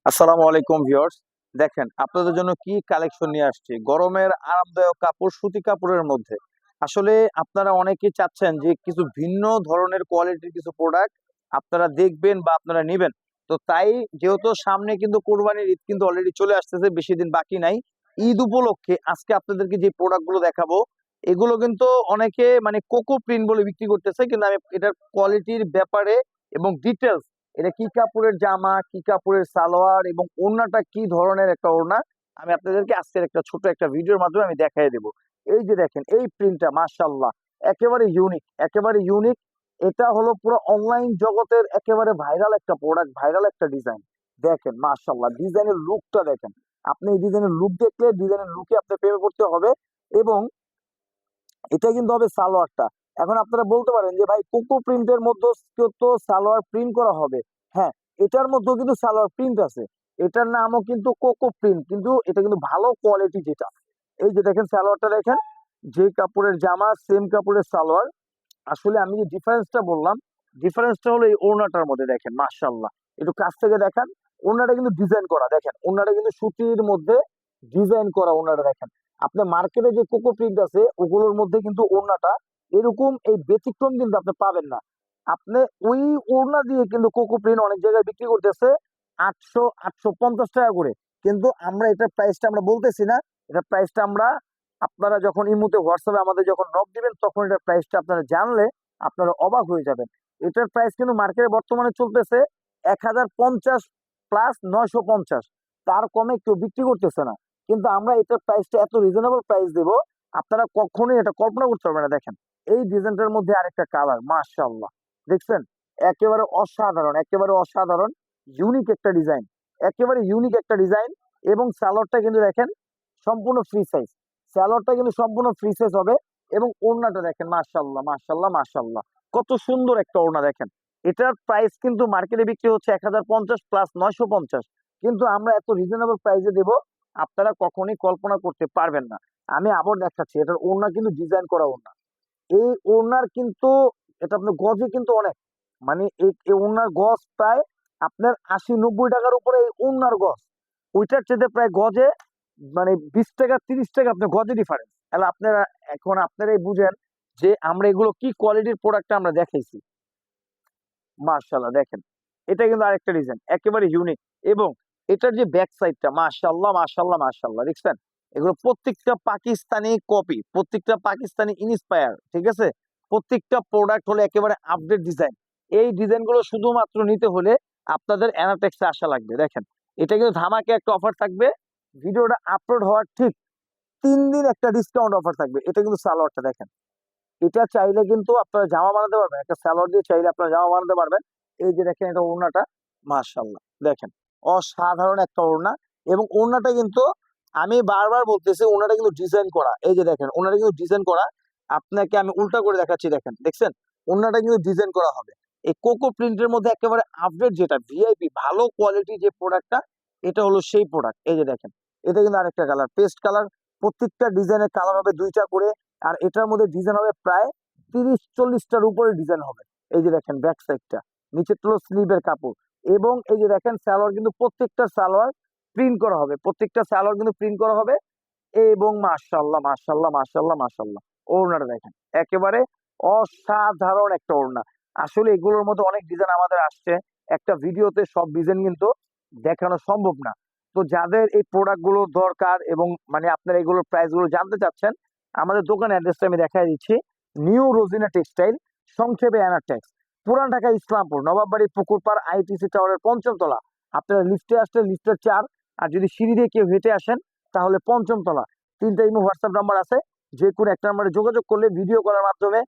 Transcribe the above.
আসসালামু আলাইকুম ভিউয়ার্স। দেখেন আপনাদের জন্য কি কালেকশন নিয়ে আসছি। গরমের আরামদায়ক কাপড়, সুতি কাপড়ের মধ্যে। আসলে আপনারা অনেকেই চাচ্ছেন যে কিছু ভিন্ন ধরনের কোয়ালিটির কিছু প্রোডাক্ট আপনারা দেখবেন বা আপনারা নিবেন। তো তাই যেহেতু সামনে কিন্তু কোরবানির ঈদ কিন্তু অলরেডি চলে আসতেছে, বেশি দিন বাকি নাই। ঈদ উপলক্ষে আজকে আপনাদেরকে যে প্রোডাক্ট গুলো দেখাবো, এগুলো কিন্তু অনেকে মানে কোকো প্রিন্ট বলে বিক্রি করতেছে, কিন্তু আমি এটার কোয়ালিটির ব্যাপারে এবং ডিটেলস, এটা কি কাপড়ের জামা, কি কাপড়ের সালোয়ার এবং ওড়নাটা কি ধরনের একটা ওড়না, আমি আপনাদেরকে আজকের একটা ছোট একটা ভিডিওর মাধ্যমে আমি দেখাই দেবো। এই যে দেখেন এই প্রিন্টটা মাশাআল্লাহ, একেবারে ইউনিক, একেবারে ইউনিক। এটা হলো পুরো অনলাইন জগতের একেবারে ভাইরাল একটা প্রোডাক্ট, ভাইরাল একটা ডিজাইন। দেখেন মাশাআল্লাহ, ডিজাইনের লুকটা দেখেন। আপনি এই ডিজাইনের লুক দেখলে ডিজাইনের লুকে আপনি প্রেমে পড়তে হবে। এবং এটা কিন্তু হবে সালোয়ারটা। এখন আপনারা বলতে পারেন যে ভাই কোকো প্রিন্টের মধ্যে তো সালোয়ার প্রিন্ট করা হবে। হ্যাঁ, এটার মধ্যেও কিন্তু সালোয়ার প্রিন্ট আছে। এটার নামও কিন্তু কোকো প্রিন্ট, কিন্তু এটা কিন্তু ভালো কোয়ালিটি যেটা। এই যে দেখেন সালোয়ারটা দেখেন, যে কাপড়ের জামা সেম কাপড়ের সালোয়ার। আসলে আমি যে ডিফারেন্সটা বললাম, ডিফারেন্সটা হলো এই ওড়নাটার মধ্যে। দেখেন মাশাআল্লাহ, একটু কাছ থেকে দেখান। ওড়নাটা কিন্তু ডিজাইন করা, দেখেন ওড়নাটা কিন্তু সুতির মধ্যে ডিজাইন করা। ওড়নাটা দেখেন, আপনার মার্কেটে যে কোকো প্রিন্ট আছে ওগুলোর মধ্যে কিন্তু ওড়নাটা এরকম এই ব্যতিক্রম কিন্তু আপনি পাবেন না। আপনি ওই ওড়না দিয়ে কিন্তু কোকো প্রিন্ট অনেক জায়গায় বিক্রি করতেছে 800-850 টাকা করে। কিন্তু আমরা এটার প্রাইসটা আমরা বলতেছি না। এটার প্রাইসটা আমরা, আপনারা যখন ইমুতে হোয়াটসঅ্যাপে আমাদের যখন নক দিবেন তখন এটার প্রাইসটা আপনারা জানলে আপনারা অবাক হয়ে যাবেন। এটার প্রাইস কিন্তু মার্কেটে বর্তমানে চলতেছে 1050 প্লাস 950, তার কমে কেউ বিক্রি করতেছে না। কিন্তু আমরা এটার প্রাইসটা এত রিজনেবল প্রাইস দেব, আপনারা কখনোই এটা কল্পনা করতে পারবেন না। দেখেন এই ডিজাইনটার মধ্যে আরেকটা কালার মাশাআল্লাহ, দেখছেন? একেবারে অসাধারণ, একেবারে অসাধারণ, ইউনিক একটা ডিজাইন, একেবারে ইউনিক একটা ডিজাইন। এবং সালোয়ারটা কিন্তু দেখেন সম্পূর্ণ ফ্রি সাইজ, সালোয়ারটা কিন্তু সম্পূর্ণ ফ্রি সাইজ হবে। এবং ওড়নাটা দেখেন মাশাআল্লাহ মাশাআল্লাহ মাশাআল্লাহ, কত সুন্দর একটা ওড়না দেখেন। এটার প্রাইস কিন্তু মার্কেটে বিক্রি হচ্ছে 1050 প্লাস 950, কিন্তু আমরা এত রিজনেবল প্রাইসে দেব, আপনারা কখনোই কল্পনা করতে পারবেন না। আমি আবার দেখাচ্ছি, এটার ওড়না কিন্তু ডিজাইন করা ওড়না। এই ওড়নার কিন্তু, এটা আপনার গজে কিন্তু অনেক, মানে এই ওড়নার গজ প্রায় আপনার 80-90 টাকার উপরে এই ওড়নার গজ। ওইটার চেয়ে প্রায় গজে মানে 20 টাকা 30 টাকা আপনার গজে ডিফারেন্স। তাহলে আপনারা এখন আপনারাই বুঝেন যে আমরা এগুলো কি কোয়ালিটির প্রোডাক্ট আমরা দেখাইছি। মার্শাল্লাহ দেখেন, এটা কিন্তু আরেকটা ডিজাইন একেবারে ইউনিক। এবং এটার যে ব্যাক সাইডটা মার্শাল্লাহ মার্শাল্লাহ মার্শাল্লাহ, দেখছেন? এগুলো প্রত্যেকটা পাকিস্তানি কপি, প্রত্যেকটা পাকিস্তানি ইন্সপায়ার, ঠিক আছে? প্রত্যেকটা প্রোডাক্ট হলো একেবারে আপডেট ডিজাইন। এই ডিজাইন গুলো শুধুমাত্র নিতে হলে আপনাদের অ্যানাটেক্সে আসা লাগবে। দেখেন এটা কিন্তু ধামাকে একটা অফার থাকবে। ভিডিওটা আপলোড হওয়ার ঠিক 3 দিন একটা ডিসকাউন্ট অফার থাকবে। এটা কিন্তু সালোয়ারটা দেখেন, এটা চাইলে কিন্তু আপনারা জামা বানাতে পারবেন, একটা সালোয়ার দিয়ে চাইলে আপনারা জামা বানাতে পারবেন। এই যে দেখেন এটা ওড়নাটা মাশাআল্লাহ, দেখেন অসাধারণ একটা ওড়না। এবং ওড়নাটা কিন্তু আমি বারবার বলতেছি, ওড়নাটা কিন্তু ডিজাইন করা। এই যে দেখেন ওড়নাটা কিন্তু ডিজাইন করা। আপনাকে আমি উল্টা করে দেখাচ্ছি, দেখেন দেখছেন? ওড়নাটা কিন্তু ডিজাইন করা হবে এই কোকো প্রিন্টের মধ্যে, একেবারে আপডেট যেটা ভিআইপি ভালো কোয়ালিটি যে প্রোডাক্টটা, এটা হলো সেই প্রোডাক্ট। এই যে দেখেন, এটা কিন্তু আরেকটা কালার, পেস্ট কালার। প্রত্যেকটা ডিজাইনের কালার হবে 2টা করে। আর এটার মধ্যে ডিজাইন হবে প্রায় 30-40টার উপরে ডিজাইন হবে। এই যে দেখেন ব্যাক সাইডটা, নিচে তো স্লিভের কাপড়। এবং এই যে দেখেন সালোয়ার কিন্তু প্রত্যেকটা সালোয়ার প্রিন্ট করা হবে, প্রত্যেকটা সালোয়ার কিন্তু প্রিন্ট করা হবে। এবং মাশাআল্লাহ মাশাআল্লাহ মাশাআল্লাহ মাশাআল্লাহ, ওড়নাটা দেখেন একেবারে অসাধারণ একটা ওড়না। আসলে এগুলোর মধ্যে অনেক ডিজাইন আমাদের আসছে, একটা ভিডিওতে সব ডিজাইন কিন্তু দেখানো সম্ভব না। তো যাদের এই প্রোডাক্ট গুলো দরকার এবং মানে আপনারা এগুলোর প্রাইস গুলো জানতে চাচ্ছেন, আমাদের দোকানের অ্যাড্রেসটা আমি দেখাই দিচ্ছি। নিউ রোজিনা টেক্সটাইল, সংক্ষেপে অ্যানাটেক্স, পুরান ঢাকা ইসলামপুর নবাববাড়ি পুকুরপাড় আইটিসি টাওয়ারের 5ম তলা। আপনারা লিফটে আসলে লিফটের 4, আর যদি সিঁড়ি দিয়ে কেউ হেঁটে আসেন তাহলে 5ম তলা। 3টা ইমো হোয়াটসঅ্যাপ নাম্বার আছে, যে কোনো একটা নাম্বারে যোগাযোগ করলে ভিডিও কলের মাধ্যমে